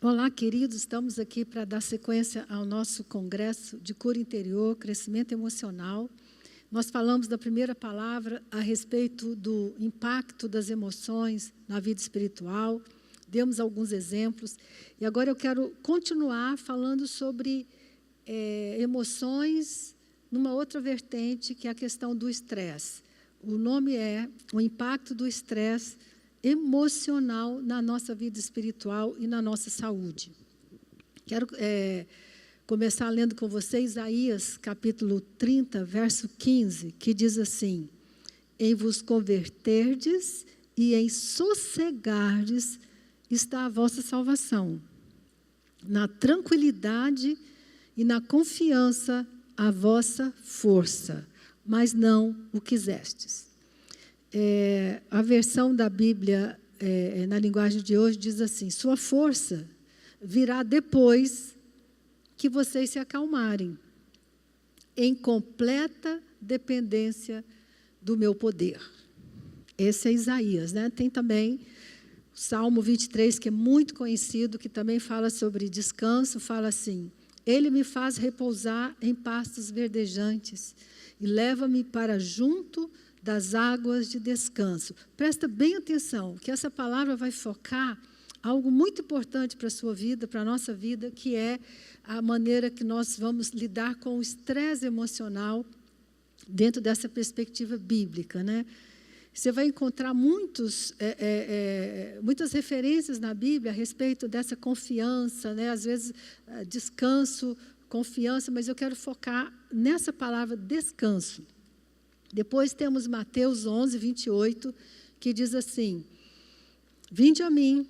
Olá, queridos, estamos aqui para dar sequência ao nosso congresso de cura interior, crescimento emocional. Nós falamos da primeira palavra a respeito do impacto das emoções na vida espiritual, demos alguns exemplos, e agora eu quero continuar falando sobre emoções numa outra vertente, que é a questão do estresse. O nome é o impacto do estresse emocional na nossa vida espiritual e na nossa saúde. Quero começar lendo com vocês Isaías, capítulo 30, verso 15, que diz assim: em vos converterdes e em sossegardes está a vossa salvação. Na tranquilidade e na confiança a vossa força, mas não o quisestes. A versão da Bíblia, na linguagem de hoje, diz assim: sua força virá depois que vocês se acalmarem, em completa dependência do meu poder. Esse é Isaías, né? Tem também o Salmo 23, que é muito conhecido, que também fala sobre descanso, fala assim: ele me faz repousar em pastos verdejantes e leva-me para junto das águas de descanso. Presta bem atenção, que essa palavra vai focar algo muito importante para a sua vida, para a nossa vida, que é a maneira que nós vamos lidar com o estresse emocional dentro dessa perspectiva bíblica, né? Você vai encontrar muitas referências na Bíblia a respeito dessa confiança, né? Às vezes descanso, confiança, mas eu quero focar nessa palavra descanso. Depois temos Mateus 11, 28, que diz assim: vinde a mim,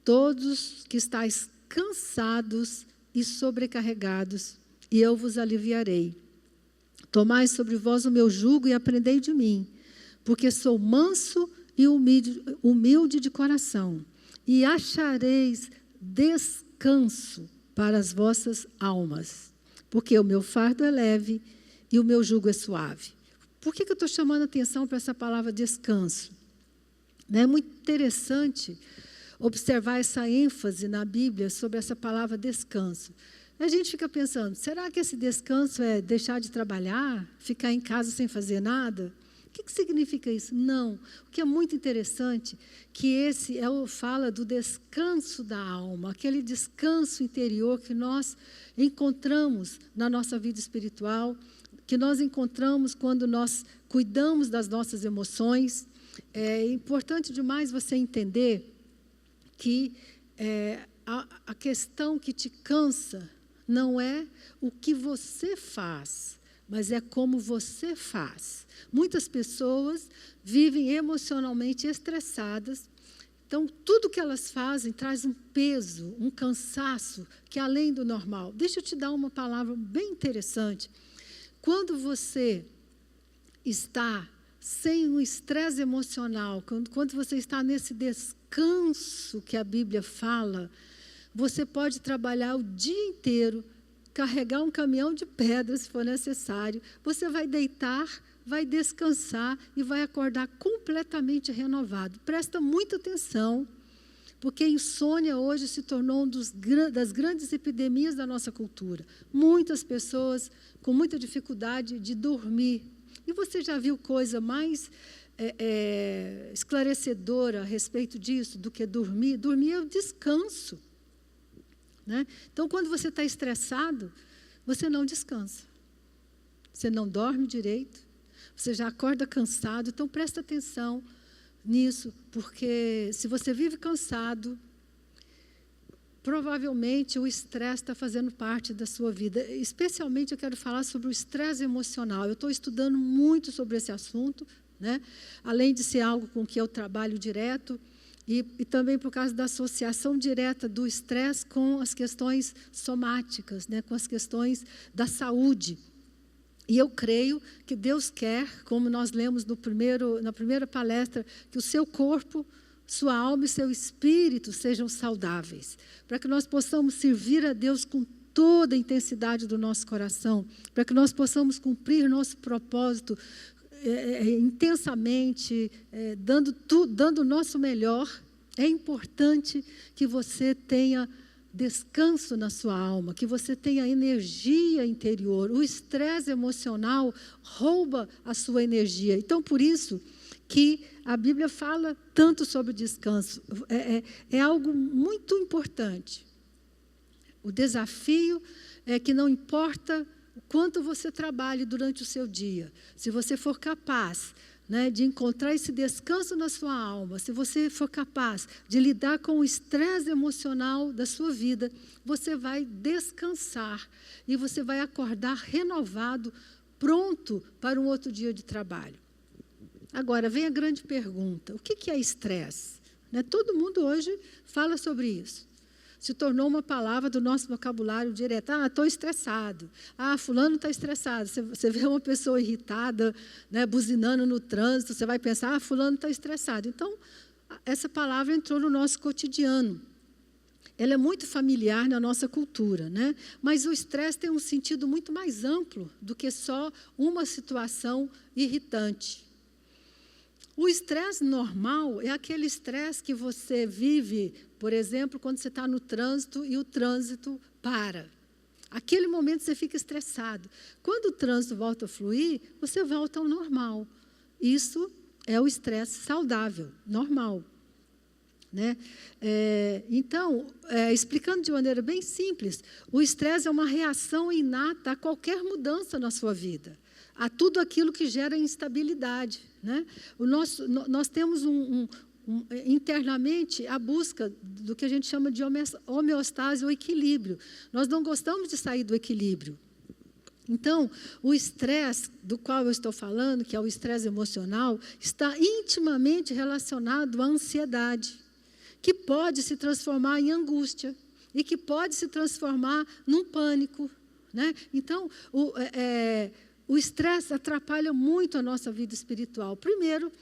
todos que estáis cansados e sobrecarregados, e eu vos aliviarei. Tomai sobre vós o meu jugo e aprendei de mim, porque sou manso e humilde de coração, e achareis descanso para as vossas almas, porque o meu fardo é leve e o meu jugo é suave. Por que eu estou chamando a atenção para essa palavra descanso? É muito interessante observar essa ênfase na Bíblia sobre essa palavra descanso. A gente fica pensando, será que esse descanso é deixar de trabalhar, ficar em casa sem fazer nada? O que significa isso? Não. O que é muito interessante, que esse fala do descanso da alma, aquele descanso interior que nós encontramos na nossa vida espiritual, que nós encontramos quando nós cuidamos das nossas emoções. É importante demais você entender que a questão que te cansa não é o que você faz, mas é como você faz. Muitas pessoas vivem emocionalmente estressadas, então tudo que elas fazem traz um peso, um cansaço que é além do normal. Deixa eu te dar uma palavra bem interessante. Quando você está sem um estresse emocional, quando você está nesse descanso que a Bíblia fala, você pode trabalhar o dia inteiro, carregar um caminhão de pedras se for necessário, você vai deitar, vai descansar e vai acordar completamente renovado. Presta muita atenção, porque a insônia hoje se tornou das grandes epidemias da nossa cultura. Muitas pessoas com muita dificuldade de dormir. E você já viu coisa mais esclarecedora a respeito disso do que dormir? Dormir é o descanso, né? Então, quando você está estressado, você não descansa. Você não dorme direito, você já acorda cansado. Então, presta atenção nisso, porque se você vive cansado, provavelmente o estresse está fazendo parte da sua vida. Especialmente eu quero falar sobre o estresse emocional. Eu estou estudando muito sobre esse assunto, né? Além de ser algo com que eu trabalho direto, e também por causa da associação direta do estresse com as questões somáticas, né? Com as questões da saúde. E eu creio que Deus quer, como nós lemos na primeira palestra, que o seu corpo, sua alma e seu espírito sejam saudáveis, para que nós possamos servir a Deus com toda a intensidade do nosso coração, para que nós possamos cumprir nosso propósito intensamente, dando o nosso melhor. É importante que você tenha descanso na sua alma, que você tenha energia interior. O estresse emocional rouba a sua energia. Então, por isso que a Bíblia fala tanto sobre descanso. É algo muito importante. O desafio é que não importa o quanto você trabalhe durante o seu dia, se você for capaz, né, de encontrar esse descanso na sua alma, se você for capaz de lidar com o estresse emocional da sua vida, você vai descansar e você vai acordar renovado, pronto para um outro dia de trabalho. Agora, vem a grande pergunta: o que é estresse? Né, todo mundo hoje fala sobre isso. Se tornou uma palavra do nosso vocabulário direto. Estou estressado. Fulano está estressado. Você vê uma pessoa irritada, né, buzinando no trânsito, você vai pensar, fulano está estressado. Então, essa palavra entrou no nosso cotidiano. Ela é muito familiar na nossa cultura, né? Mas o estresse tem um sentido muito mais amplo do que só uma situação irritante. O estresse normal é aquele estresse que você vive, por exemplo, quando você está no trânsito e o trânsito para. Aquele momento você fica estressado. Quando o trânsito volta a fluir, você volta ao normal. Isso é o estresse saudável, normal. Né? Então, explicando de maneira bem simples, o estresse é uma reação inata a qualquer mudança na sua vida, a tudo aquilo que gera instabilidade. Né? Nós temos internamente a busca do que a gente chama de homeostase ou equilíbrio. Nós não gostamos de sair do equilíbrio. Então, o estresse do qual eu estou falando, que é o estresse emocional, está intimamente relacionado à ansiedade, que pode se transformar em angústia e que pode se transformar num pânico. Né? Então, o estresse atrapalha muito a nossa vida espiritual. Primeiro,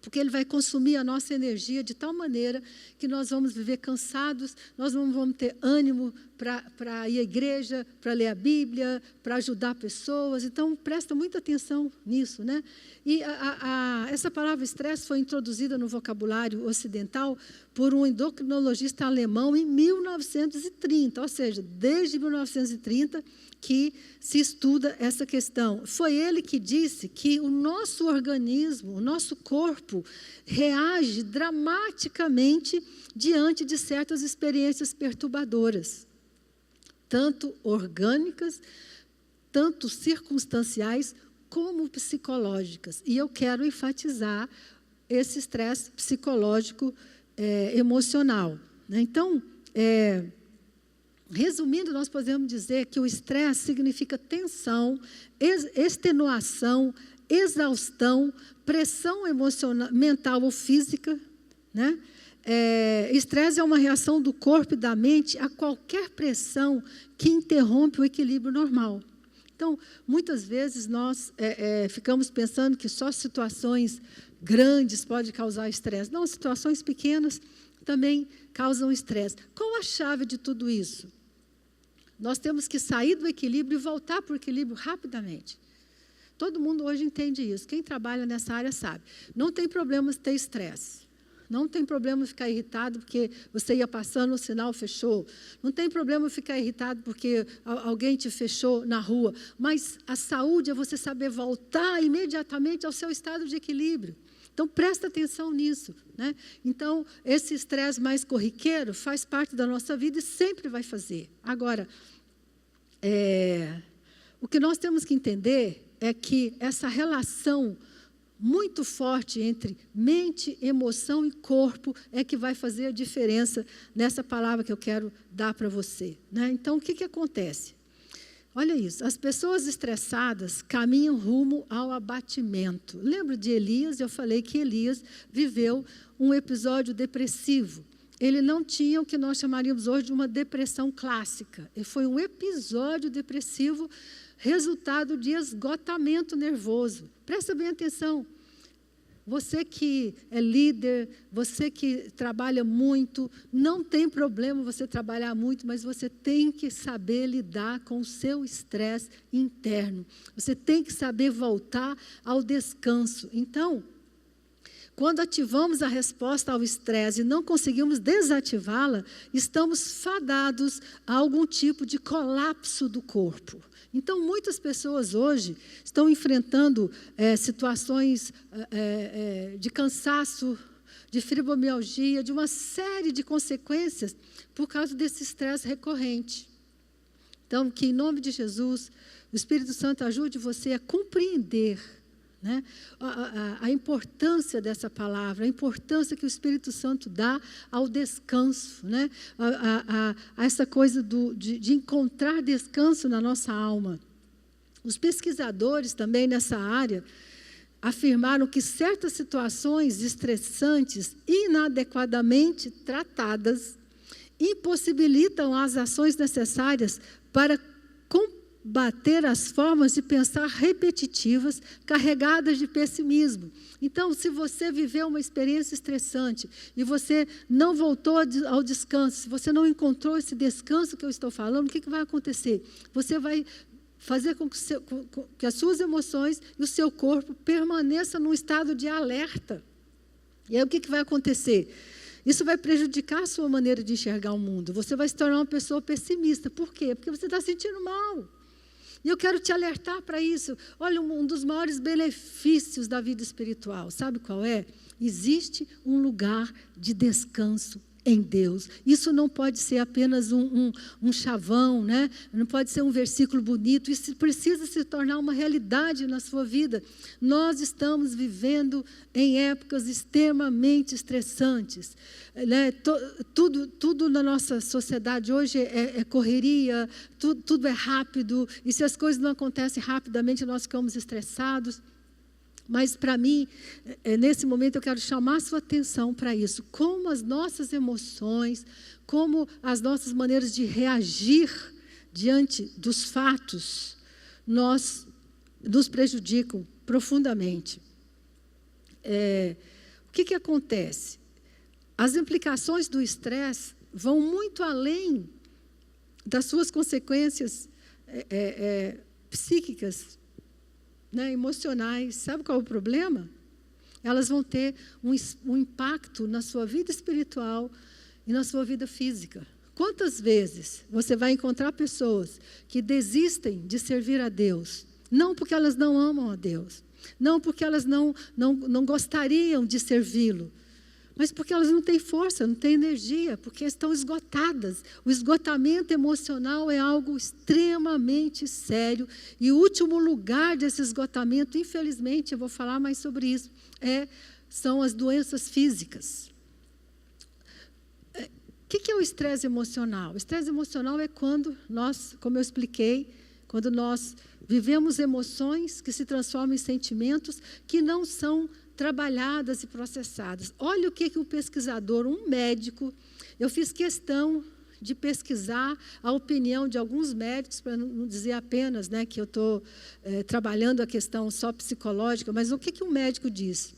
porque ele vai consumir a nossa energia de tal maneira que nós vamos viver cansados, nós não vamos ter ânimo para ir à igreja, para ler a Bíblia, para ajudar pessoas. Então, presta muita atenção nisso. Né? E essa palavra estresse foi introduzida no vocabulário ocidental por um endocrinologista alemão em 1930, ou seja, desde 1930, que se estuda essa questão. Foi ele que disse que o nosso organismo, o nosso corpo, reage dramaticamente diante de certas experiências perturbadoras, tanto orgânicas, tanto circunstanciais, como psicológicas. E eu quero enfatizar esse estresse psicológico emocional. Né? Então, resumindo, nós podemos dizer que o estresse significa tensão, extenuação, exaustão, pressão emocional, mental ou física. Né? Estresse é uma reação do corpo e da mente a qualquer pressão que interrompe o equilíbrio normal. Então, muitas vezes nós ficamos pensando que só situações grandes podem causar estresse. Não, situações pequenas também causam estresse. Qual a chave de tudo isso? Nós temos que sair do equilíbrio e voltar para o equilíbrio rapidamente. Todo mundo hoje entende isso. Quem trabalha nessa área sabe. Não tem problema ter estresse. Não tem problema ficar irritado porque você ia passando, o sinal fechou. Não tem problema ficar irritado porque alguém te fechou na rua. Mas a saúde é você saber voltar imediatamente ao seu estado de equilíbrio. Então, presta atenção nisso. Né? Então, esse estresse mais corriqueiro faz parte da nossa vida e sempre vai fazer. Agora, o que nós temos que entender é que essa relação muito forte entre mente, emoção e corpo é que vai fazer a diferença nessa palavra que eu quero dar para você. Né? Então, o que acontece? Olha isso, as pessoas estressadas caminham rumo ao abatimento. Lembra de Elias? Eu falei que Elias viveu um episódio depressivo. Ele não tinha o que nós chamaríamos hoje de uma depressão clássica. Ele foi um episódio depressivo resultado de esgotamento nervoso. Presta bem atenção. Você que é líder, você que trabalha muito, não tem problema você trabalhar muito, mas você tem que saber lidar com o seu estresse interno. Você tem que saber voltar ao descanso. Então, Quando ativamos a resposta ao estresse e não conseguimos desativá-la, estamos fadados a algum tipo de colapso do corpo. Então, muitas pessoas hoje estão enfrentando situações de cansaço, de fibromialgia, de uma série de consequências por causa desse estresse recorrente. Então, que em nome de Jesus, o Espírito Santo ajude você a compreender, né, a importância dessa palavra, a importância que o Espírito Santo dá ao descanso, né, a essa coisa de encontrar descanso na nossa alma. Os pesquisadores também nessa área afirmaram que certas situações estressantes inadequadamente tratadas impossibilitam as ações necessárias para combater as formas de pensar repetitivas, carregadas de pessimismo. Então, se você viveu uma experiência estressante e você não voltou ao descanso, se você não encontrou esse descanso que eu estou falando, o que vai acontecer? Você vai fazer com que as suas emoções e o seu corpo permaneçam num estado de alerta. E aí o que vai acontecer? Isso vai prejudicar a sua maneira de enxergar o mundo. Você vai se tornar uma pessoa pessimista. Por quê? Porque você está sentindo mal. E eu quero te alertar para isso. Olha, um dos maiores benefícios da vida espiritual, sabe qual é? Existe um lugar de descanso em Deus. Isso não pode ser apenas um chavão, né? Não pode ser um versículo bonito. Isso precisa se tornar uma realidade na sua vida. Nós estamos vivendo em épocas extremamente estressantes, né? Tudo na nossa sociedade hoje é correria, tudo é rápido, e se as coisas não acontecem rapidamente, nós ficamos estressados. Mas, para mim, nesse momento, eu quero chamar a sua atenção para isso. Como as nossas emoções, como as nossas maneiras de reagir diante dos fatos, nos prejudicam profundamente. O que acontece? As implicações do estresse vão muito além das suas consequências psíquicas, né, emocionais. Sabe qual é o problema? Elas vão ter um impacto na sua vida espiritual e na sua vida física. Quantas vezes você vai encontrar pessoas que desistem de servir a Deus, não porque elas não amam a Deus, não porque elas não gostariam de servi-lo, mas porque elas não têm força, não têm energia, porque estão esgotadas. O esgotamento emocional é algo extremamente sério. E o último lugar desse esgotamento, infelizmente, eu vou falar mais sobre isso, são as doenças físicas. O que é o estresse emocional? O estresse emocional é quando nós, como eu expliquei, quando nós vivemos emoções que se transformam em sentimentos que não são trabalhadas e processadas. Olha o que um pesquisador, um médico, eu fiz questão de pesquisar a opinião de alguns médicos, para não dizer apenas, né, que eu estou trabalhando a questão só psicológica, mas o que um médico diz?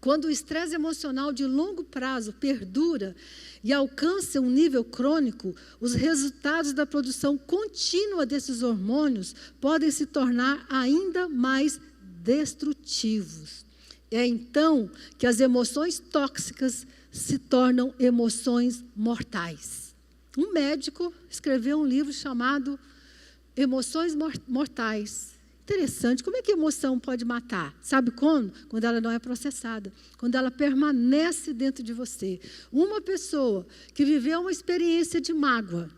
Quando o estresse emocional de longo prazo perdura e alcança um nível crônico, os resultados da produção contínua desses hormônios podem se tornar ainda mais destrutivos. É então que as emoções tóxicas se tornam emoções mortais. Um médico escreveu um livro chamado Emoções Mortais. Interessante, como é que a emoção pode matar? Sabe quando? Quando ela não é processada, quando ela permanece dentro de você. Uma pessoa que viveu uma experiência de mágoa,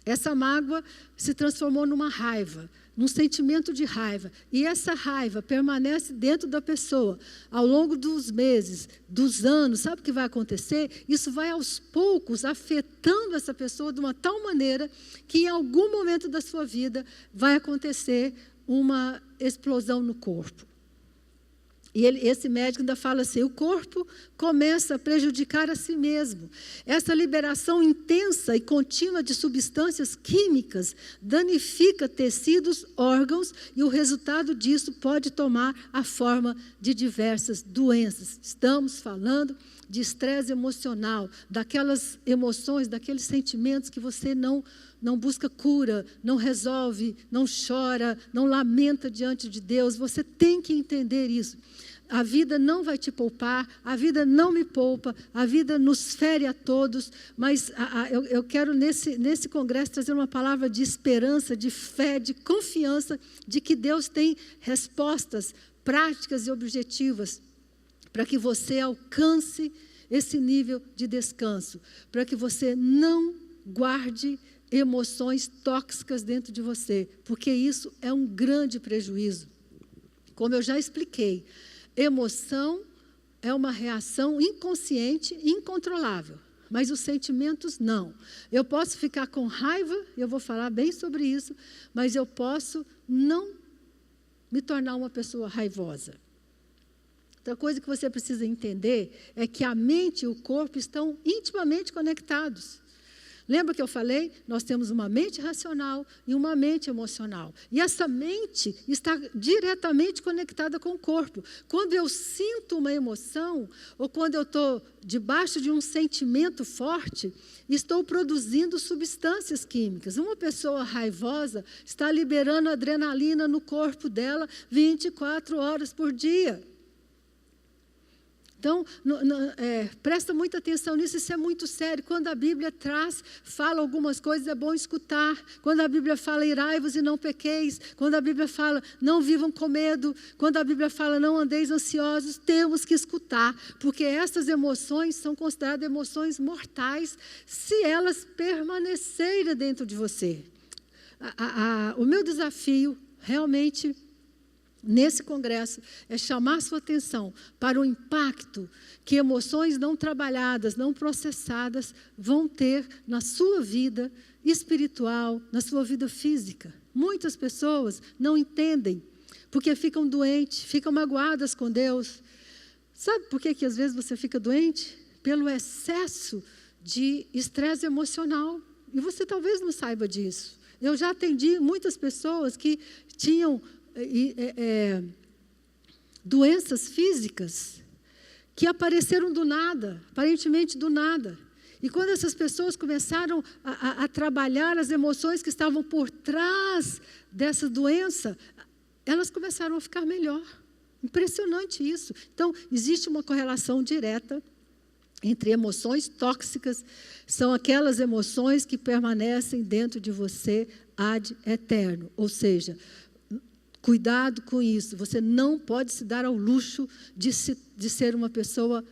essa mágoa se transformou numa raiva, num sentimento de raiva, e essa raiva permanece dentro da pessoa ao longo dos meses, dos anos. Sabe o que vai acontecer? Isso vai aos poucos afetando essa pessoa de uma tal maneira que em algum momento da sua vida vai acontecer uma explosão no corpo. E esse médico ainda fala assim, o corpo começa a prejudicar a si mesmo. Essa liberação intensa e contínua de substâncias químicas danifica tecidos, órgãos, e o resultado disso pode tomar a forma de diversas doenças. Estamos falando de estresse emocional, daquelas emoções, daqueles sentimentos que você não busca cura, não resolve, não chora, não lamenta diante de Deus. Você tem que entender isso. a vida não vai te poupar, a vida não me poupa, a vida nos fere a todos, mas eu quero nesse congresso trazer uma palavra de esperança, de fé, de confiança, de que Deus tem respostas práticas e objetivas para que você alcance esse nível de descanso, para que você não guarde emoções tóxicas dentro de você, porque isso é um grande prejuízo. Como eu já expliquei, emoção é uma reação inconsciente e incontrolável, mas os sentimentos não. Eu posso ficar com raiva, eu vou falar bem sobre isso, mas eu posso não me tornar uma pessoa raivosa. Outra coisa que você precisa entender é que a mente e o corpo estão intimamente conectados. Lembra que eu falei? Nós temos uma mente racional e uma mente emocional. E essa mente está diretamente conectada com o corpo. Quando eu sinto uma emoção, ou quando eu estou debaixo de um sentimento forte, estou produzindo substâncias químicas. Uma pessoa raivosa está liberando adrenalina no corpo dela 24 horas por dia. Então, presta muita atenção nisso, isso é muito sério. Quando a Bíblia fala algumas coisas, é bom escutar. Quando a Bíblia fala, irai-vos e não pequeis. Quando a Bíblia fala, não vivam com medo. Quando a Bíblia fala, não andeis ansiosos, temos que escutar. Porque essas emoções são consideradas emoções mortais, se elas permanecerem dentro de você. O meu desafio, realmente, nesse congresso, é chamar sua atenção para o impacto que emoções não trabalhadas, não processadas, vão ter na sua vida espiritual, na sua vida física. Muitas pessoas não entendem, porque ficam doentes, ficam magoadas com Deus. Sabe por que às vezes você fica doente? Pelo excesso de estresse emocional. E você talvez não saiba disso. Eu já atendi muitas pessoas que tinham doenças físicas que apareceram do nada, aparentemente do nada. E quando essas pessoas começaram a trabalhar as emoções que estavam por trás dessa doença, elas começaram a ficar melhor. Impressionante isso. Então, existe uma correlação direta entre emoções tóxicas, são aquelas emoções que permanecem dentro de você ad eterno, ou seja, cuidado com isso, você não pode se dar ao luxo de ser uma pessoa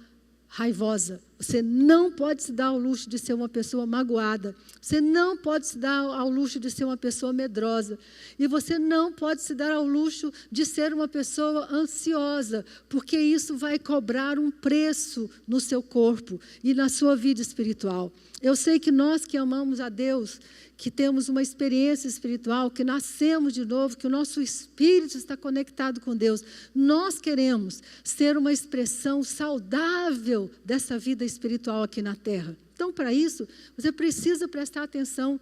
raivosa, você não pode se dar ao luxo de ser uma pessoa magoada, você não pode se dar ao luxo de ser uma pessoa medrosa, e você não pode se dar ao luxo de ser uma pessoa ansiosa, porque isso vai cobrar um preço no seu corpo e na sua vida espiritual. Eu sei que nós que amamos a Deus, que temos uma experiência espiritual, que nascemos de novo, que o nosso espírito está conectado com Deus, nós queremos ser uma expressão saudável dessa vida espiritual aqui na terra. Então, para isso, você precisa prestar atenção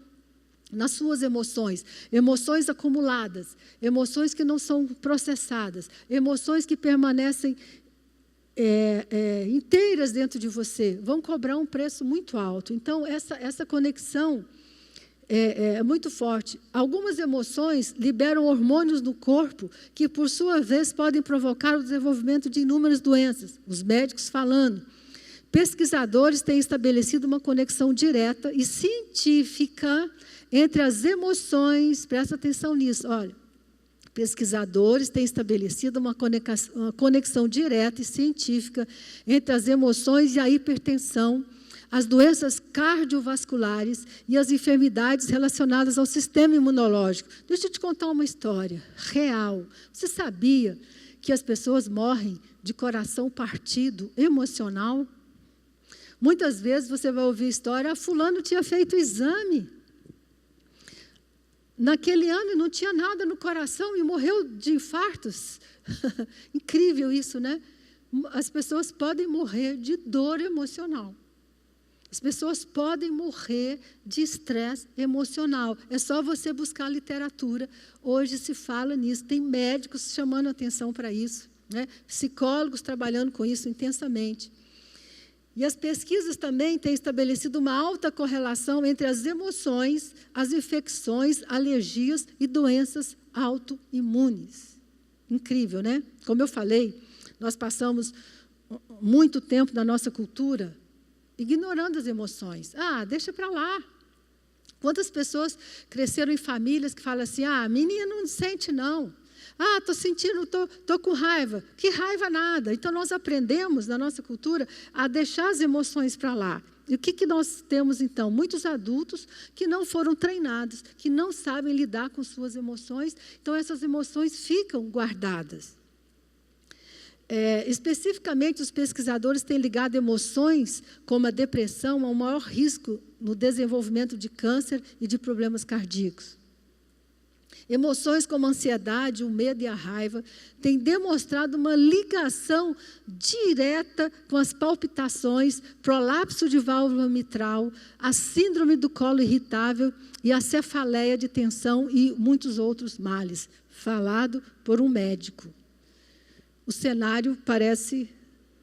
nas suas emoções, emoções acumuladas, emoções que não são processadas, emoções que permanecem inteiras dentro de você, vão cobrar um preço muito alto. Então, essa conexão é muito forte. Algumas emoções liberam hormônios no corpo que, por sua vez, podem provocar o desenvolvimento de inúmeras doenças. Os médicos falando. Pesquisadores têm estabelecido uma conexão direta e científica entre as emoções. Presta atenção nisso, olha. Pesquisadores têm estabelecido uma conexão direta e científica entre as emoções e a hipertensão, as doenças cardiovasculares e as enfermidades relacionadas ao sistema imunológico. Deixa eu te contar uma história real. Você sabia que as pessoas morrem de coração partido emocional? Muitas vezes você vai ouvir história, fulano tinha feito exame. Naquele ano não tinha nada no coração e morreu de infartos. Incrível isso, né? As pessoas podem morrer de dor emocional. As pessoas podem morrer de estresse emocional. É só você buscar literatura. Hoje se fala nisso. Tem médicos chamando atenção para isso, né? Psicólogos trabalhando com isso intensamente. E as pesquisas também têm estabelecido uma alta correlação entre as emoções, as infecções, alergias e doenças autoimunes. Incrível, né? Como eu falei, nós passamos muito tempo na nossa cultura ignorando as emoções. Deixa para lá. Quantas pessoas cresceram em famílias que falam assim, a menina não sente não. Estou sentindo, estou com raiva. Que raiva nada. Então, nós aprendemos, na nossa cultura, a deixar as emoções para lá. E o que nós temos, então? Muitos adultos que não foram treinados, que não sabem lidar com suas emoções. Então, essas emoções ficam guardadas. Especificamente, os pesquisadores têm ligado emoções, como a depressão, ao maior risco no desenvolvimento de câncer e de problemas cardíacos. Emoções como a ansiedade, o medo e a raiva têm demonstrado uma ligação direta com as palpitações, prolapso de válvula mitral, a síndrome do colo irritável e a cefaleia de tensão e muitos outros males, falado por um médico. O cenário parece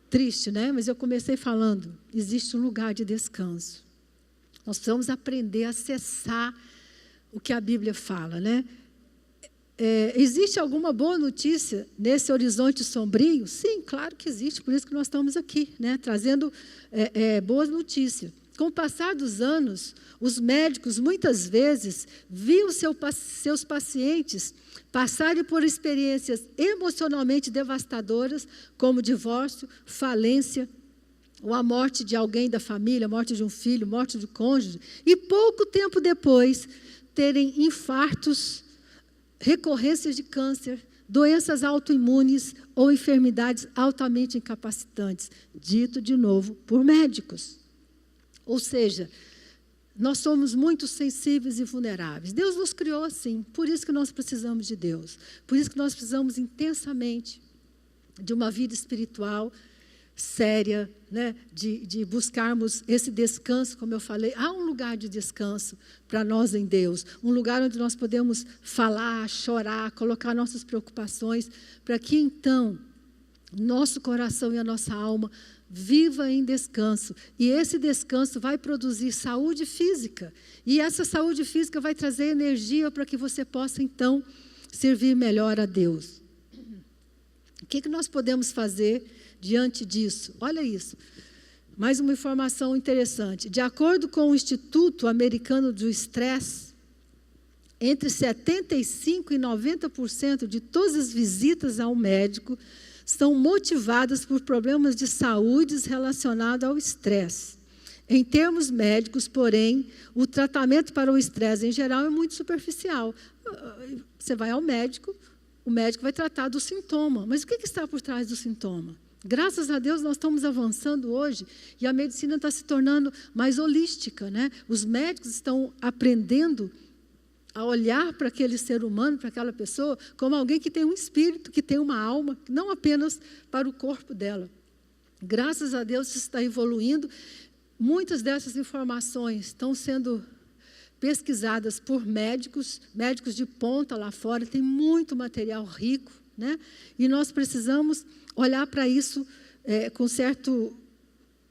triste, né? Mas eu comecei falando, existe um lugar de descanso. Nós precisamos aprender a acessar o que a Bíblia fala, né? Existe alguma boa notícia nesse horizonte sombrio? Sim, claro que existe, por isso que nós estamos aqui, né? Trazendo boas notícias. Com o passar dos anos, os médicos muitas vezes viam seus pacientes passarem por experiências emocionalmente devastadoras, como divórcio, falência, ou a morte de alguém da família, morte de um filho, morte de cônjuge, e pouco tempo depois terem infartos, recorrências de câncer, doenças autoimunes ou enfermidades altamente incapacitantes, dito de novo por médicos. Ou seja, nós somos muito sensíveis e vulneráveis. Deus nos criou assim, por isso que nós precisamos de Deus. Por isso que nós precisamos intensamente de uma vida espiritual séria, né? de buscarmos esse descanso, como eu falei. Há um lugar de descanso para nós em Deus. Um lugar onde nós podemos falar, chorar, colocar nossas preocupações, para que então nosso coração e a nossa alma viva em descanso, e esse descanso vai produzir saúde física, e essa saúde física vai trazer energia para que você possa então servir melhor a Deus. O que nós podemos fazer diante disso? Olha isso, mais uma informação interessante. De acordo com o Instituto Americano do Estresse, entre 75% e 90% de todas as visitas ao médico são motivadas por problemas de saúde relacionados ao estresse. Em termos médicos, porém, o tratamento para o estresse em geral é muito superficial. Você vai ao médico, o médico vai tratar do sintoma. Mas o que está por trás do sintoma? Graças a Deus, nós estamos avançando hoje e a medicina está se tornando mais holística, né? Os médicos estão aprendendo a olhar para aquele ser humano, para aquela pessoa, como alguém que tem um espírito, que tem uma alma, não apenas para o corpo dela. Graças a Deus, isso está evoluindo. Muitas dessas informações estão sendo pesquisadas por médicos de ponta lá fora, tem muito material rico, né? E nós precisamos olhar para isso com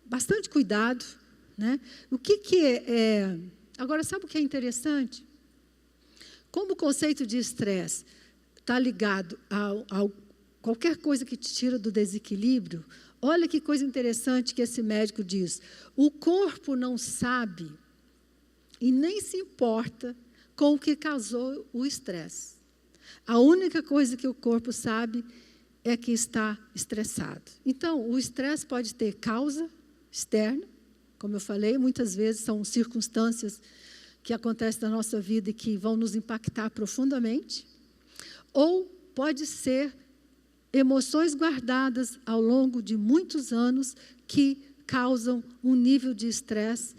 bastante cuidado, né? O que é... Agora, sabe o que é interessante? Como o conceito de estresse está ligado a qualquer coisa que te tira do desequilíbrio, olha que coisa interessante que esse médico diz. O corpo não sabe e nem se importa com o que causou o estresse. A única coisa que o corpo sabe é que está estressado. Então, o estresse pode ter causa externa, como eu falei, muitas vezes são circunstâncias que acontecem na nossa vida e que vão nos impactar profundamente, ou pode ser emoções guardadas ao longo de muitos anos que causam um nível de estresse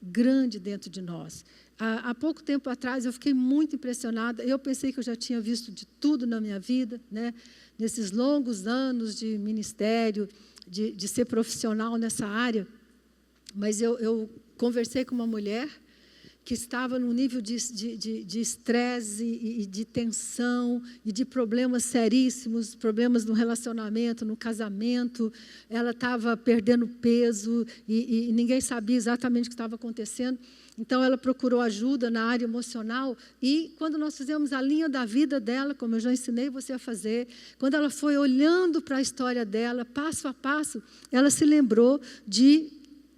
grande dentro de nós. Há pouco tempo atrás eu fiquei muito impressionada, eu pensei que eu já tinha visto de tudo na minha vida, né? Nesses longos anos de ministério, de ser profissional nessa área, mas eu conversei com uma mulher que estava num nível de estresse e de tensão e de problemas seríssimos, problemas no relacionamento, no casamento. Ela estava perdendo peso e ninguém sabia exatamente o que estava acontecendo. Então, ela procurou ajuda na área emocional e quando nós fizemos a linha da vida dela, como eu já ensinei você a fazer, quando ela foi olhando para a história dela, passo a passo, ela se lembrou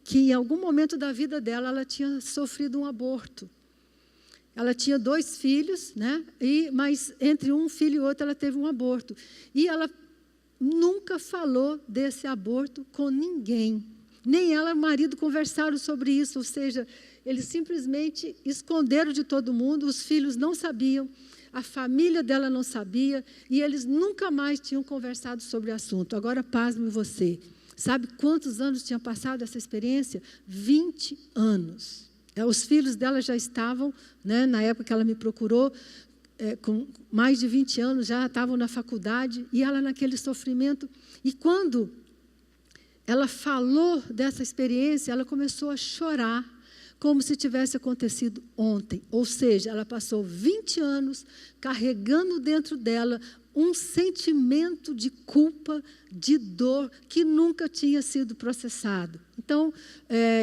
que em algum momento da vida dela, ela tinha sofrido um aborto. Ela tinha 2 filhos, né? Mas entre um filho e outro ela teve um aborto. E ela nunca falou desse aborto com ninguém. Nem ela e o marido conversaram sobre isso, ou seja, eles simplesmente esconderam de todo mundo, os filhos não sabiam, a família dela não sabia, e eles nunca mais tinham conversado sobre o assunto. Agora, pasme você. Sabe quantos anos tinha passado essa experiência? 20 anos. Os filhos dela já estavam, né, na época que ela me procurou, com mais de 20 anos, já estavam na faculdade, e ela naquele sofrimento. E quando ela falou dessa experiência, ela começou a chorar, como se tivesse acontecido ontem. Ou seja, ela passou 20 anos carregando dentro dela um sentimento de culpa, de dor, que nunca tinha sido processado. Então,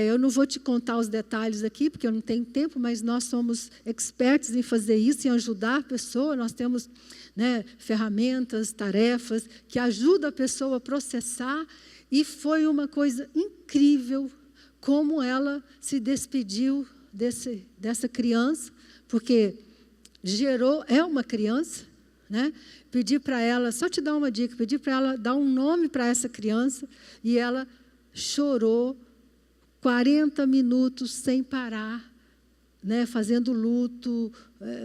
eu não vou te contar os detalhes aqui, porque eu não tenho tempo, mas nós somos expertos em fazer isso, em ajudar a pessoa. Nós temos, né, ferramentas, tarefas, que ajudam a pessoa a processar. E foi uma coisa incrível como ela se despediu dessa criança, porque é uma criança, né? Pedi para ela, só te dar uma dica, pedi para ela dar um nome para essa criança, e ela chorou 40 minutos sem parar, né? Fazendo luto,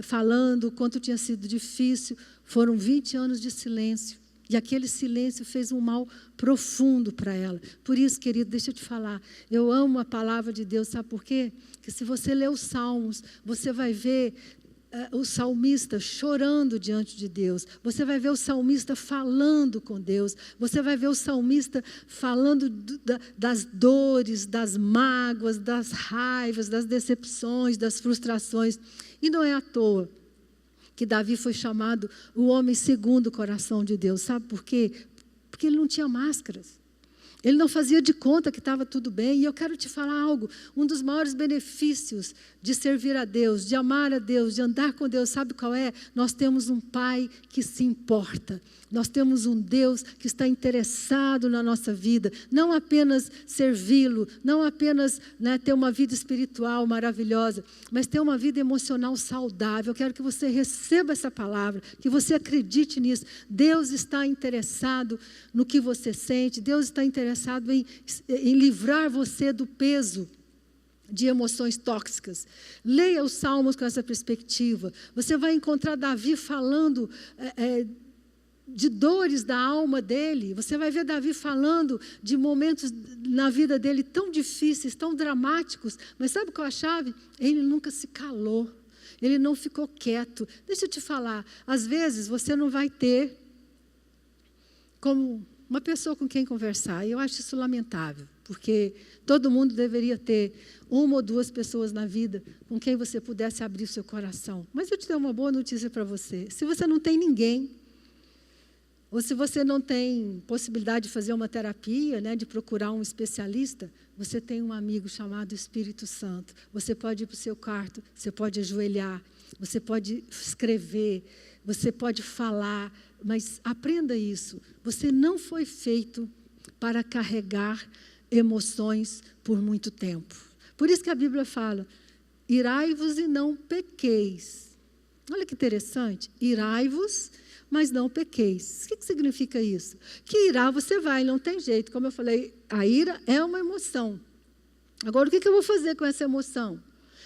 falando o quanto tinha sido difícil. Foram 20 anos de silêncio. E aquele silêncio fez um mal profundo para ela. Por isso, querido, deixa eu te falar, eu amo a palavra de Deus, sabe por quê? Porque se você ler os Salmos, você vai ver o salmista chorando diante de Deus. Você vai ver o salmista falando com Deus. Você vai ver o salmista falando das dores, das mágoas, das raivas, das decepções, das frustrações. E não é à toa que Davi foi chamado o homem segundo o coração de Deus. Sabe por quê? Porque ele não tinha máscaras. Ele não fazia de conta que estava tudo bem. E eu quero te falar algo. Um dos maiores benefícios de servir a Deus, de amar a Deus, de andar com Deus, sabe qual é? Nós temos um Pai que se importa. Nós temos um Deus que está interessado na nossa vida. Não apenas servi-lo, não apenas, né, ter uma vida espiritual maravilhosa, mas ter uma vida emocional saudável. Eu quero que você receba essa palavra, que você acredite nisso. Deus está interessado no que você sente. Deus está interessado em livrar você do peso de emoções tóxicas. Leia os Salmos com essa perspectiva. Você vai encontrar Davi falando de dores da alma dele. Você vai ver Davi falando de momentos na vida dele tão difíceis, tão dramáticos. Mas sabe qual é a chave? Ele nunca se calou. Ele não ficou quieto. Deixa eu te falar. Às vezes você não vai ter como uma pessoa com quem conversar. E eu acho isso lamentável. Porque todo mundo deveria ter 1 ou 2 pessoas na vida com quem você pudesse abrir o seu coração. Mas eu te dou uma boa notícia para você. Se você não tem ninguém, ou se você não tem possibilidade de fazer uma terapia, né, de procurar um especialista, você tem um amigo chamado Espírito Santo. Você pode ir para o seu quarto, você pode ajoelhar, você pode escrever, você pode falar, mas aprenda isso. Você não foi feito para carregar emoções por muito tempo. Por isso que a Bíblia fala, irai-vos e não pequeis. Olha que interessante, irai-vos, mas não pequeis. O que significa isso? Que irá você vai, não tem jeito. Como eu falei, a ira é uma emoção. Agora, o que eu vou fazer com essa emoção?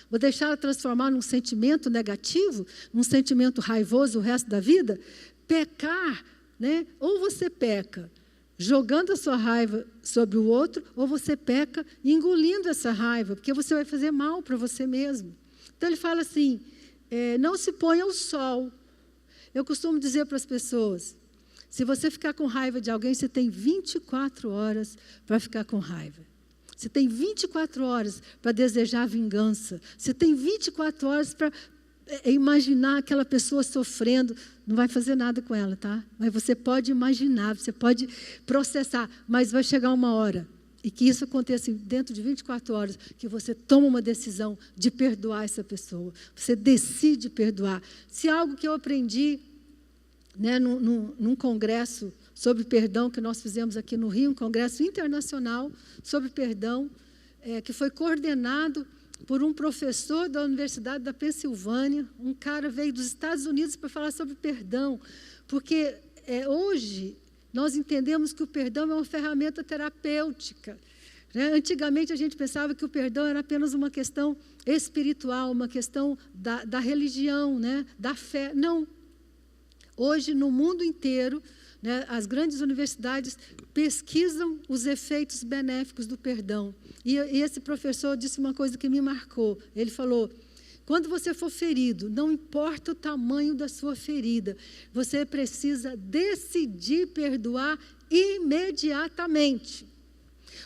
Vou deixar ela transformar num sentimento negativo, num sentimento raivoso o resto da vida? Pecar, né? Ou você peca jogando a sua raiva sobre o outro, ou você peca engolindo essa raiva, porque você vai fazer mal para você mesmo. Então, ele fala assim, não se ponha ao sol. Eu costumo dizer para as pessoas, se você ficar com raiva de alguém, você tem 24 horas para ficar com raiva. Você tem 24 horas para desejar vingança. Você tem 24 horas para imaginar aquela pessoa sofrendo. Não vai fazer nada com ela, tá? Mas você pode imaginar, você pode processar. Mas vai chegar uma hora, e que isso aconteça dentro de 24 horas, que você toma uma decisão de perdoar essa pessoa. Você decide perdoar. Se algo que eu aprendi, né, num congresso sobre perdão que nós fizemos aqui no Rio, um congresso internacional sobre perdão, que foi coordenado por um professor da Universidade da Pensilvânia. Um cara veio dos Estados Unidos para falar sobre perdão, porque hoje nós entendemos que o perdão é uma ferramenta terapêutica. Né? Antigamente a gente pensava que o perdão era apenas uma questão espiritual, uma questão da religião, né? Da fé. Não. Hoje, no mundo inteiro, né, as grandes universidades pesquisam os efeitos benéficos do perdão. E esse professor disse uma coisa que me marcou. Ele falou: quando você for ferido, não importa o tamanho da sua ferida, você precisa decidir perdoar imediatamente.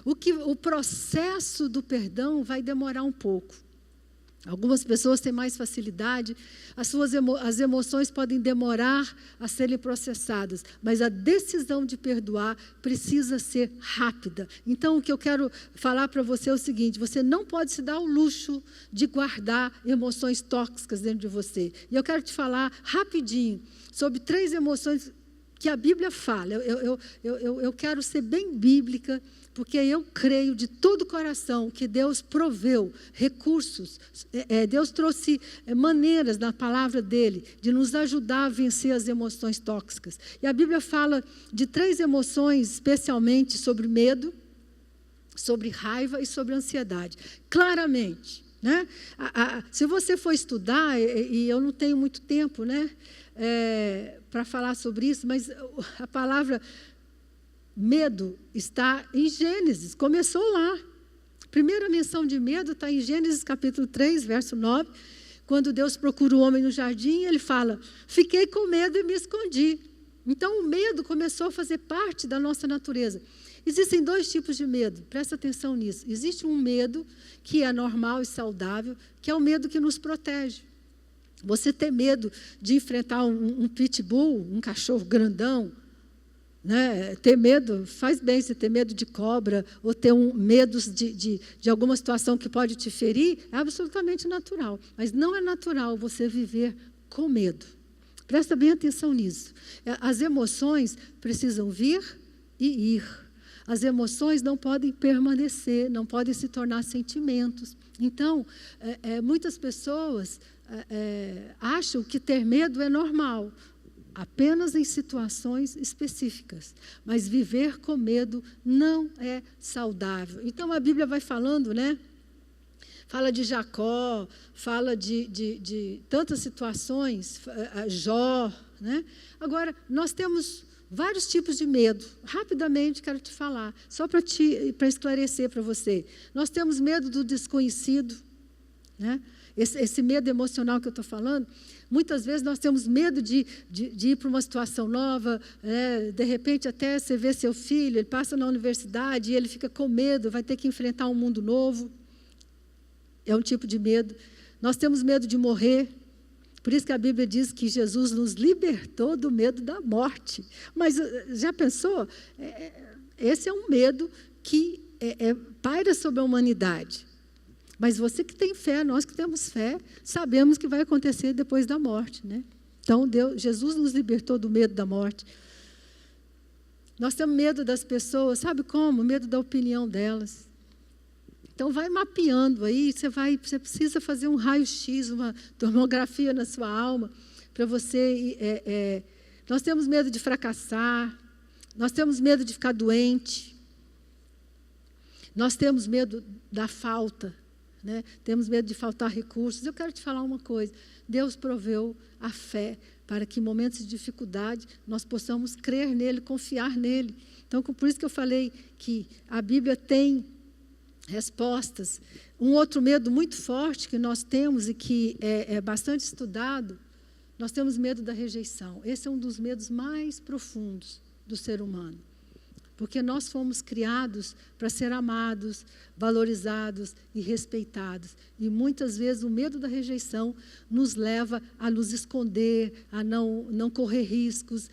O processo do perdão vai demorar um pouco. Algumas pessoas têm mais facilidade, as emoções podem demorar a serem processadas, mas a decisão de perdoar precisa ser rápida. Então, o que eu quero falar para você é o seguinte: você não pode se dar o luxo de guardar emoções tóxicas dentro de você. E eu quero te falar rapidinho sobre 3 emoções que a Bíblia fala. Eu quero ser bem bíblica, porque eu creio de todo o coração que Deus proveu recursos, Deus trouxe maneiras na palavra dEle de nos ajudar a vencer as emoções tóxicas. E a Bíblia fala de 3 emoções, especialmente sobre medo, sobre raiva e sobre ansiedade. Claramente, né? Se você for estudar, e eu não tenho muito tempo, né, para falar sobre isso, mas a palavra medo está em Gênesis, começou lá. A primeira menção de medo está em Gênesis capítulo 3, verso 9, quando Deus procura o homem no jardim, ele fala: fiquei com medo e me escondi. Então o medo começou a fazer parte da nossa natureza. Existem 2 tipos de medo, presta atenção nisso. Existe um medo que é normal e saudável, que é o medo que nos protege. Você ter medo de enfrentar um pitbull, um cachorro grandão, né? Ter medo faz bem. Você ter medo de cobra ou ter medo de alguma situação que pode te ferir é absolutamente natural. Mas não é natural você viver com medo. Presta bem atenção nisso. As emoções precisam vir e ir. As emoções não podem permanecer, não podem se tornar sentimentos. Então, muitas pessoas acham que ter medo é normal, apenas em situações específicas. Mas viver com medo não é saudável. Então a Bíblia vai falando, né? Fala de Jacó, fala de tantas situações, Jó, né? Agora, nós temos vários tipos de medo. Rapidamente quero te falar, só para esclarecer para você. Nós temos medo do desconhecido, né? Esse medo emocional que eu estou falando, muitas vezes nós temos medo de ir para uma situação nova, de repente até você vê seu filho, ele passa na universidade e ele fica com medo, vai ter que enfrentar um mundo novo. É um tipo de medo. Nós temos medo de morrer, por isso que a Bíblia diz que Jesus nos libertou do medo da morte. Mas já pensou? Esse é um medo que paira sobre a humanidade. Mas você que tem fé, nós que temos fé, sabemos que vai acontecer depois da morte, né? Então, Jesus nos libertou do medo da morte. Nós temos medo das pessoas, sabe como? Medo da opinião delas. Então, vai mapeando aí, você precisa fazer um raio-x, uma tomografia na sua alma, para você... nós temos medo de fracassar, nós temos medo de ficar doente, nós temos medo da falta, né? Temos medo de faltar recursos. Eu quero te falar uma coisa: Deus proveu a fé para que em momentos de dificuldade nós possamos crer nele, confiar nele. Então, por isso que eu falei que a Bíblia tem respostas. Um outro medo muito forte que nós temos e que é bastante estudado, nós temos medo da rejeição. Esse é um dos medos mais profundos do ser humano. porque nós fomos criados para ser amados, valorizados e respeitados. E muitas vezes o medo da rejeição nos leva a nos esconder, a não correr riscos,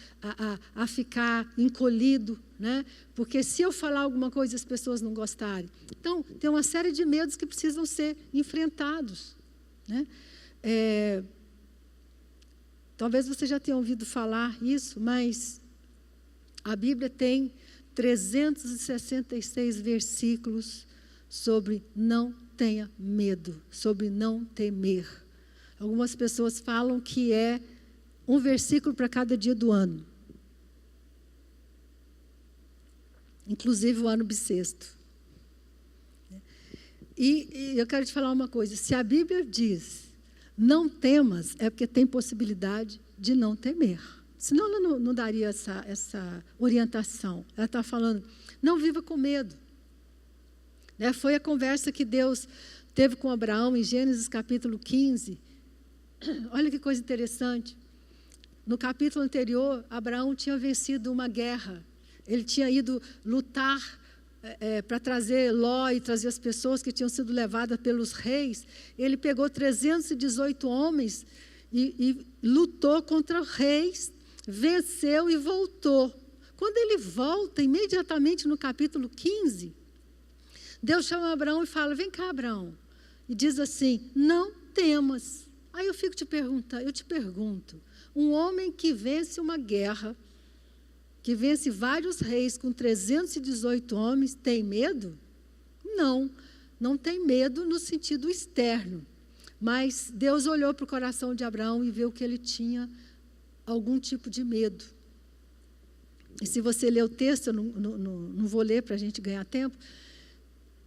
a ficar encolhido, né? Porque se eu falar alguma coisa as pessoas não gostarem. Então, tem uma série de medos que precisam ser enfrentados, né? Talvez você já tenha ouvido falar isso, mas a Bíblia tem 366 versículos sobre não tenha medo, sobre não temer. Algumas pessoas falam que é um versículo para cada dia do ano. Inclusive o ano bissexto. E eu quero te falar uma coisa, se a Bíblia diz, não temas, é porque tem possibilidade de não temer. Senão ela não daria essa orientação. Ela está falando, não viva com medo. Foi a conversa que Deus teve com Abraão em Gênesis capítulo 15. Olha que coisa interessante. No capítulo anterior, Abraão tinha vencido uma guerra. Ele tinha ido lutar para trazer Ló e trazer as pessoas que tinham sido levadas pelos reis. Ele pegou 318 homens e lutou contra reis, venceu e voltou. Quando ele volta, imediatamente no capítulo 15, Deus chama Abraão e fala, vem cá, Abraão. E diz assim, não temas. Aí eu te pergunto, um homem que vence uma guerra, que vence vários reis com 318 homens, tem medo? Não tem medo no sentido externo. Mas Deus olhou para o coração de Abraão e viu que ele tinha algum tipo de medo. E se você ler o texto, eu não vou ler para a gente ganhar tempo,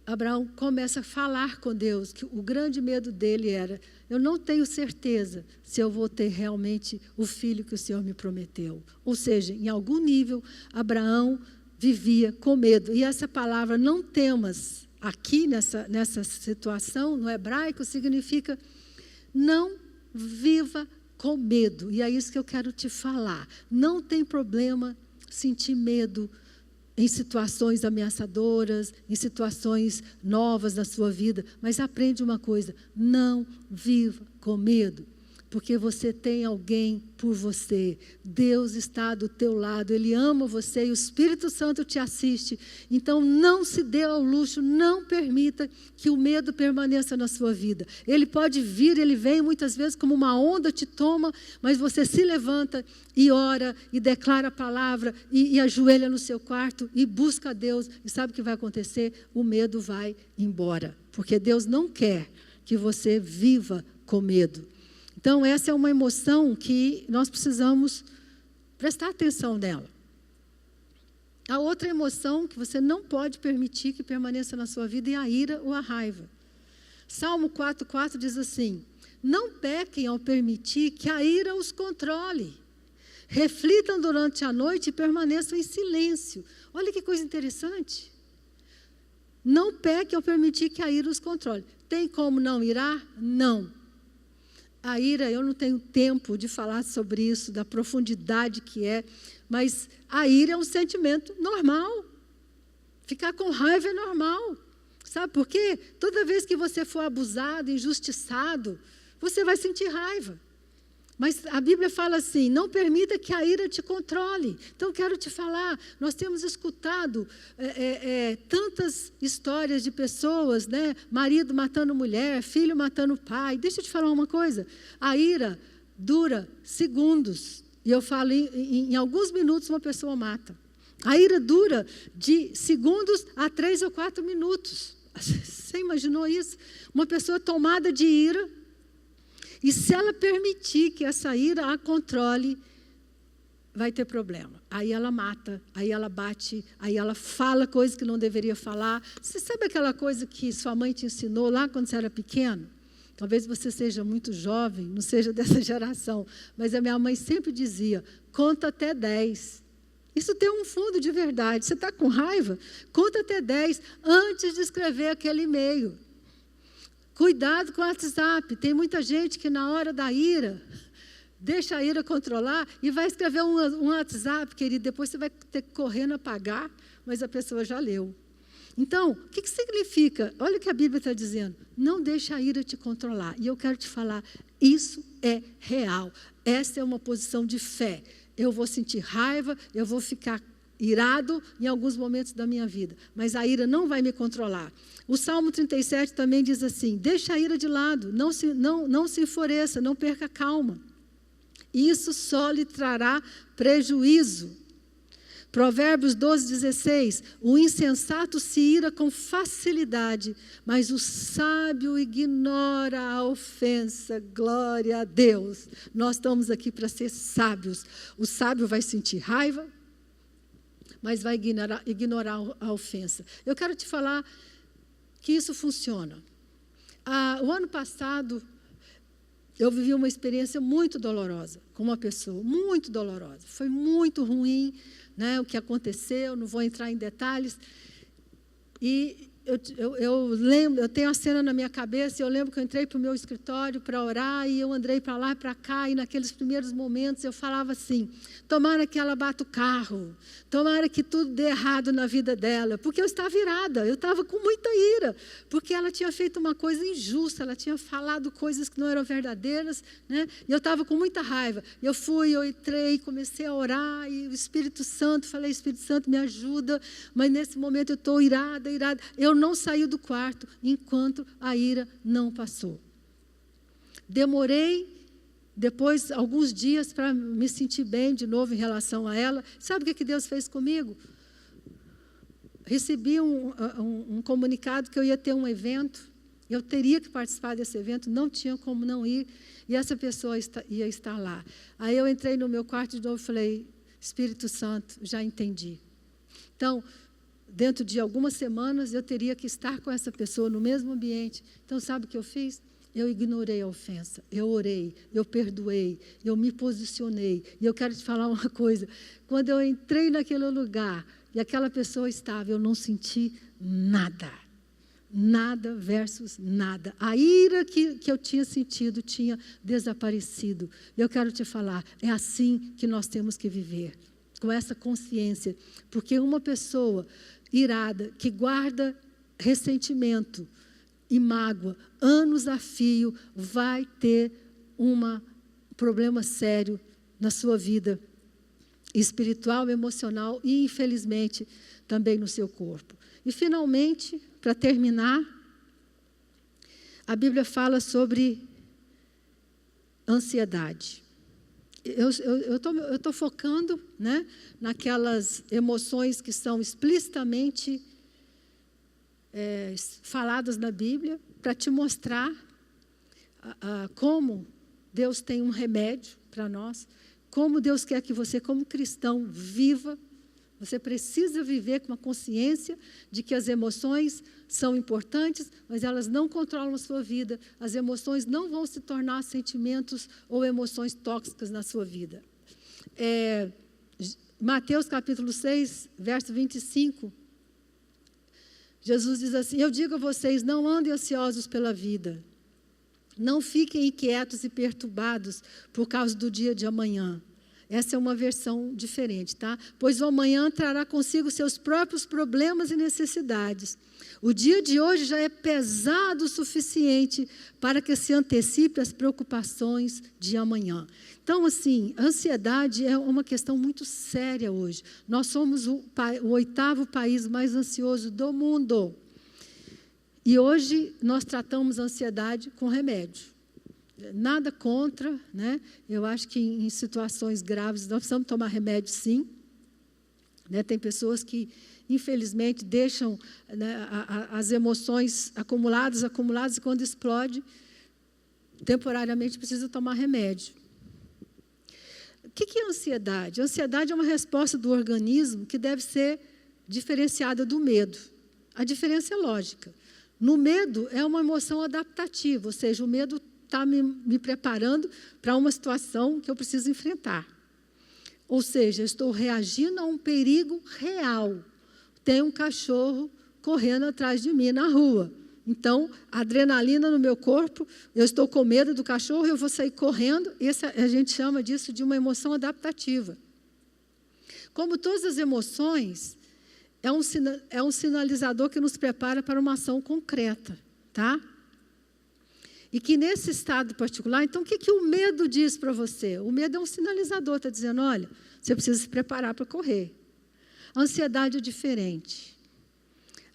Abraão começa a falar com Deus, que o grande medo dele era, eu não tenho certeza se eu vou ter realmente o filho que o Senhor me prometeu. Ou seja, em algum nível, Abraão vivia com medo. E essa palavra, não temas, aqui nessa situação, no hebraico, significa não viva com medo. E é isso que eu quero te falar. Não tem problema sentir medo em situações ameaçadoras, em situações novas na sua vida, mas aprende uma coisa, não viva com medo, porque você tem alguém por você, Deus está do teu lado, Ele ama você e o Espírito Santo te assiste, então não se dê ao luxo, não permita que o medo permaneça na sua vida, ele pode vir, ele vem muitas vezes como uma onda te toma, mas você se levanta e ora, e declara a palavra, e ajoelha no seu quarto, e busca a Deus, e sabe o que vai acontecer? O medo vai embora, porque Deus não quer que você viva com medo. Então, essa é uma emoção que nós precisamos prestar atenção nela. A outra emoção que você não pode permitir que permaneça na sua vida é a ira ou a raiva. Salmo 4,4 diz assim, não pequem ao permitir que a ira os controle. Reflitam durante a noite e permaneçam em silêncio. Olha que coisa interessante. Não pequem ao permitir que a ira os controle. Tem como não irar? Não. A ira, eu não tenho tempo de falar sobre isso, da profundidade que é, mas a ira é um sentimento normal. Ficar com raiva é normal. Sabe por quê? Toda vez que você for abusado, injustiçado, você vai sentir raiva. Mas a Bíblia fala assim, não permita que a ira te controle. Então, quero te falar, nós temos escutado tantas histórias de pessoas, né? Marido matando mulher, filho matando pai. Deixa eu te falar uma coisa, a ira dura segundos. E eu falo, em alguns minutos uma pessoa mata. A ira dura de segundos a 3 ou 4 minutos. Você imaginou isso? Uma pessoa tomada de ira, e se ela permitir que essa ira a controle, vai ter problema. Aí ela mata, aí ela bate, aí ela fala coisas que não deveria falar. Você sabe aquela coisa que sua mãe te ensinou lá quando você era pequeno? Talvez você seja muito jovem, não seja dessa geração, mas a minha mãe sempre dizia, conta até 10. Isso tem um fundo de verdade. Você está com raiva? Conta até 10 antes de escrever aquele e-mail. Cuidado com o WhatsApp. Tem muita gente que na hora da ira, deixa a ira controlar e vai escrever um WhatsApp, querido. Depois você vai ter que correr a apagar, mas a pessoa já leu. Então, o que significa? Olha o que a Bíblia está dizendo. Não deixa a ira te controlar. E eu quero te falar, isso é real. Essa é uma posição de fé. Eu vou sentir raiva, eu vou ficar irado em alguns momentos da minha vida, mas a ira não vai me controlar. O Salmo 37 também diz assim, deixa a ira de lado, não se enfureça, não perca a calma. Isso só lhe trará prejuízo. Provérbios 12:16, o insensato se ira com facilidade, mas o sábio ignora a ofensa. Glória a Deus. Nós estamos aqui para ser sábios. O sábio vai sentir raiva, mas vai ignorar a ofensa. Eu quero te falar que isso funciona. O ano passado, eu vivi uma experiência muito dolorosa com uma pessoa, muito dolorosa. Foi muito ruim, né, o que aconteceu, não vou entrar em detalhes. E eu lembro, eu tenho a cena na minha cabeça, eu lembro que eu entrei para o meu escritório para orar, e eu andei para lá e para cá, e naqueles primeiros momentos eu falava assim, tomara que ela bata o carro, tomara que tudo dê errado na vida dela, porque eu estava irada, eu estava com muita ira, porque ela tinha feito uma coisa injusta, ela tinha falado coisas que não eram verdadeiras, né? E eu estava com muita raiva. Eu entrei, comecei a orar, e o Espírito Santo, falei, Espírito Santo, me ajuda, mas nesse momento eu estou irada. Eu não saí do quarto enquanto a ira não passou. Demorei, depois, alguns dias para me sentir bem de novo em relação a ela. Sabe o que Deus fez comigo? Recebi um comunicado que eu ia ter um evento, eu teria que participar desse evento, não tinha como não ir, e essa pessoa ia estar lá. Aí eu entrei no meu quarto de novo e falei, Espírito Santo, já entendi. Então, dentro de algumas semanas, eu teria que estar com essa pessoa no mesmo ambiente. Então, sabe o que eu fiz? Eu ignorei a ofensa, eu orei, eu perdoei, eu me posicionei. E eu quero te falar uma coisa, quando eu entrei naquele lugar e aquela pessoa estava, eu não senti nada. Nada versus nada. A ira que eu tinha sentido tinha desaparecido. E eu quero te falar, é assim que nós temos que viver, com essa consciência. Porque uma pessoa irada, que guarda ressentimento e mágoa, anos a fio, vai ter um problema sério na sua vida espiritual, emocional e, infelizmente, também no seu corpo. E, finalmente, para terminar, a Bíblia fala sobre ansiedade. Eu estou focando, né, naquelas emoções que são explicitamente faladas na Bíblia, para te mostrar como Deus tem um remédio para nós, como Deus quer que você, como cristão, viva. Você precisa viver com a consciência de que as emoções são importantes, mas elas não controlam a sua vida. As emoções não vão se tornar sentimentos ou emoções tóxicas na sua vida. Mateus capítulo 6, verso 25, Jesus diz assim, eu digo a vocês, não andem ansiosos pela vida, não fiquem inquietos e perturbados por causa do dia de amanhã. Essa é uma versão diferente, tá? Pois o amanhã trará consigo seus próprios problemas e necessidades. O dia de hoje já é pesado o suficiente para que se antecipe as preocupações de amanhã. Então, assim, a ansiedade é uma questão muito séria hoje. Nós somos o 8º país mais ansioso do mundo. E hoje nós tratamos a ansiedade com remédio. Nada contra, né? Eu acho que em situações graves nós precisamos tomar remédio, sim. Né? Tem pessoas que, infelizmente, deixam, né, as emoções acumuladas, e quando explode, temporariamente precisa tomar remédio. O que é ansiedade? A ansiedade é uma resposta do organismo que deve ser diferenciada do medo. A diferença é lógica. No medo é uma emoção adaptativa, ou seja, o medo está me preparando para uma situação que eu preciso enfrentar. Ou seja, eu estou reagindo a um perigo real. Tem um cachorro correndo atrás de mim na rua. Então, a adrenalina no meu corpo, eu estou com medo do cachorro, eu vou sair correndo. A gente chama disso de uma emoção adaptativa. Como todas as emoções, é um sinalizador que nos prepara para uma ação concreta, tá? E que nesse estado particular, então o que o medo diz para você? O medo é um sinalizador, está dizendo, olha, você precisa se preparar para correr. A ansiedade é diferente.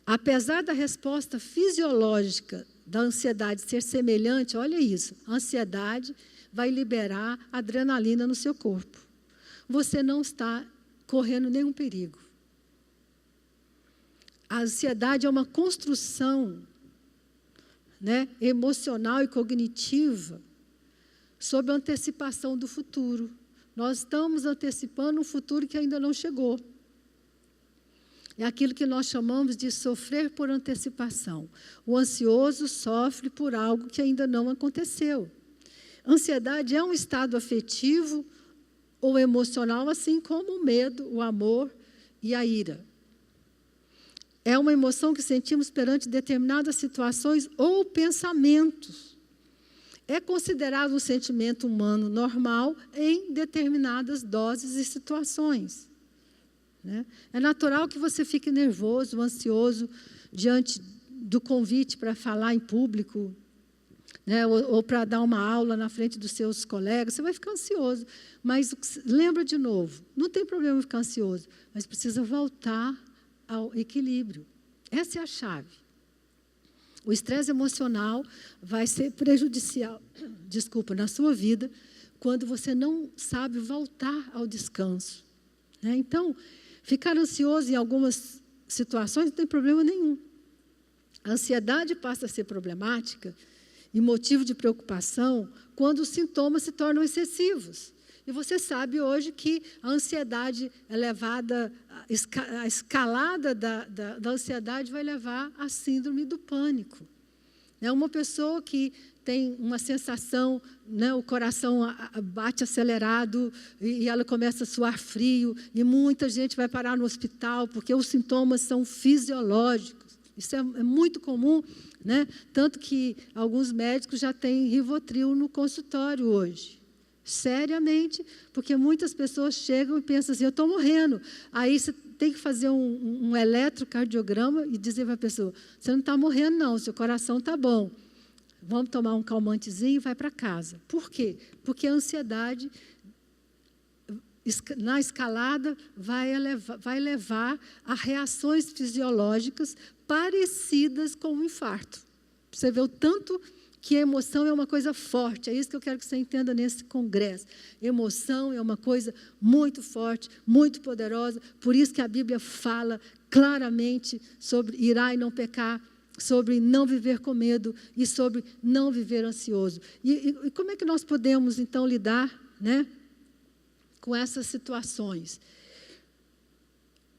Apesar da resposta fisiológica da ansiedade ser semelhante, olha isso, a ansiedade vai liberar adrenalina no seu corpo. Você não está correndo nenhum perigo. A ansiedade é uma construção, né, emocional e cognitiva sobre a antecipação do futuro. Nós estamos antecipando um futuro que ainda não chegou. É aquilo que nós chamamos de sofrer por antecipação. O ansioso sofre por algo que ainda não aconteceu. Ansiedade é um estado afetivo ou emocional, assim como o medo, o amor e a ira. É uma emoção que sentimos perante determinadas situações ou pensamentos. É considerado um sentimento humano normal em determinadas doses e situações. Né? É natural que você fique nervoso, ansioso, diante do convite para falar em público, né? ou para dar uma aula na frente dos seus colegas. Você vai ficar ansioso. Mas lembra de novo, não tem problema ficar ansioso, mas precisa voltar ao equilíbrio. Essa é a chave. O estresse emocional vai ser prejudicial, na sua vida, quando você não sabe voltar ao descanso. Né? Então, ficar ansioso em algumas situações não tem problema nenhum. A ansiedade passa a ser problemática e motivo de preocupação quando os sintomas se tornam excessivos. E você sabe hoje que a ansiedade elevada, a escalada da ansiedade vai levar à síndrome do pânico. É uma pessoa que tem uma sensação, né, o coração bate acelerado e ela começa a suar frio, e muita gente vai parar no hospital porque os sintomas são fisiológicos. Isso é muito comum, né? Tanto que alguns médicos já têm Rivotril no consultório hoje. Seriamente, porque muitas pessoas chegam e pensam assim, eu estou morrendo. Aí você tem que fazer um eletrocardiograma e dizer para a pessoa, você não está morrendo não, seu coração está bom. Vamos tomar um calmantezinho e vai para casa. Por quê? Porque a ansiedade, na escalada, vai levar a reações fisiológicas parecidas com um infarto. Você vê o tanto que a emoção é uma coisa forte. É isso que eu quero que você entenda nesse congresso. Emoção é uma coisa muito forte, muito poderosa. Por isso que a Bíblia fala claramente sobre irar e não pecar, sobre não viver com medo e sobre não viver ansioso. E como é que nós podemos, então, lidar, né, com essas situações?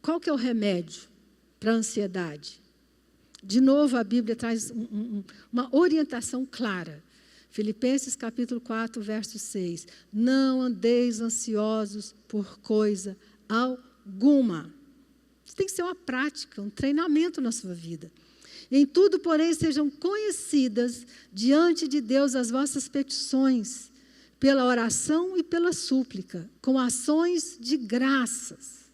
Qual que é o remédio para a ansiedade? De novo, a Bíblia traz uma orientação clara. Filipenses capítulo 4, verso 6. Não andeis ansiosos por coisa alguma. Isso tem que ser uma prática, um treinamento na sua vida. Em tudo, porém, sejam conhecidas diante de Deus as vossas petições, pela oração e pela súplica, com ações de graças.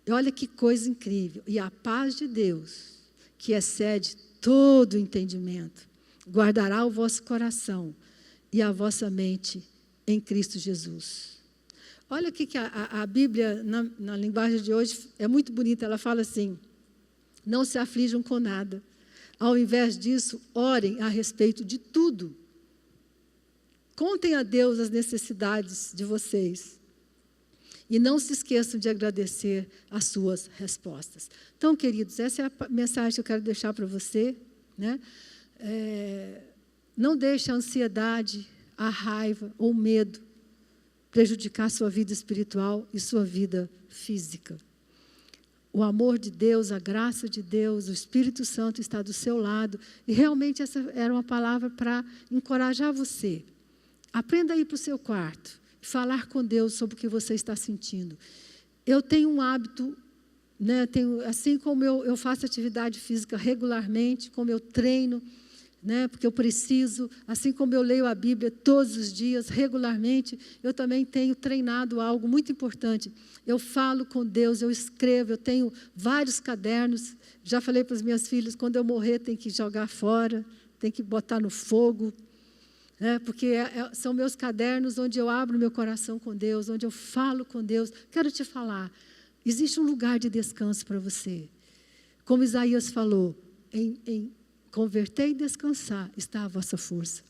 E olha que coisa incrível. E a paz de Deus, que excede todo o entendimento, guardará o vosso coração e a vossa mente em Cristo Jesus. Olha aqui que a Bíblia, na linguagem de hoje, é muito bonita. Ela fala assim, não se aflijam com nada. Ao invés disso, orem a respeito de tudo. Contem a Deus as necessidades de vocês. E não se esqueçam de agradecer as suas respostas. Então, queridos, essa é a mensagem que eu quero deixar para você. Né? Não deixe a ansiedade, a raiva ou o medo prejudicar sua vida espiritual e sua vida física. O amor de Deus, a graça de Deus, o Espírito Santo está do seu lado. E realmente essa era uma palavra para encorajar você. Aprenda a ir para o seu quarto. Falar com Deus sobre o que você está sentindo. Eu tenho um hábito, né, assim como eu faço atividade física regularmente, como eu treino, né? Porque eu preciso, assim como eu leio a Bíblia todos os dias, regularmente, eu também tenho treinado algo muito importante. Eu falo com Deus, eu escrevo, eu tenho vários cadernos. Já falei para os meus filhos, quando eu morrer tem que jogar fora, tem que botar no fogo, né? Porque são meus cadernos onde eu abro meu coração com Deus, onde eu falo com Deus. Quero te falar, existe um lugar de descanso para você. Como Isaías falou, em converter e descansar está a vossa força.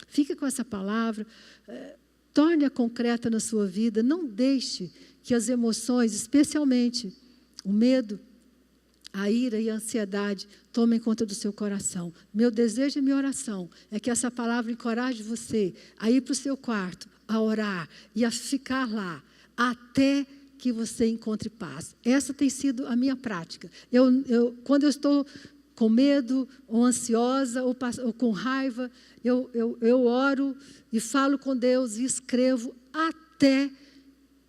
Fique com essa palavra, torne-a concreta na sua vida, não deixe que as emoções, especialmente o medo, a ira e a ansiedade tomem conta do seu coração. Meu desejo e minha oração é que essa palavra encoraje você a ir para o seu quarto, a orar e a ficar lá, até que você encontre paz. Essa tem sido a minha prática. Quando eu estou com medo, ou ansiosa, ou com raiva, eu oro e falo com Deus e escrevo até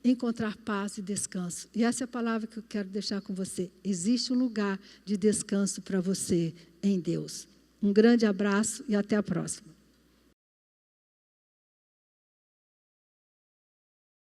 encontrar paz e descanso. E essa é a palavra que eu quero deixar com você. Existe um lugar de descanso para você em Deus. Um grande abraço e até a próxima.